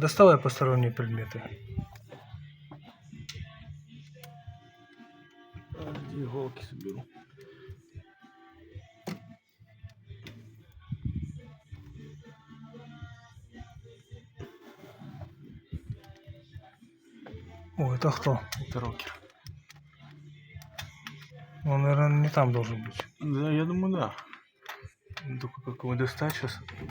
Доставай посторонние предметы. Где иголки соберу? О, это кто? Это рокер. Он, наверное, не там должен быть. Да, я думаю, да. Только как его достать сейчас.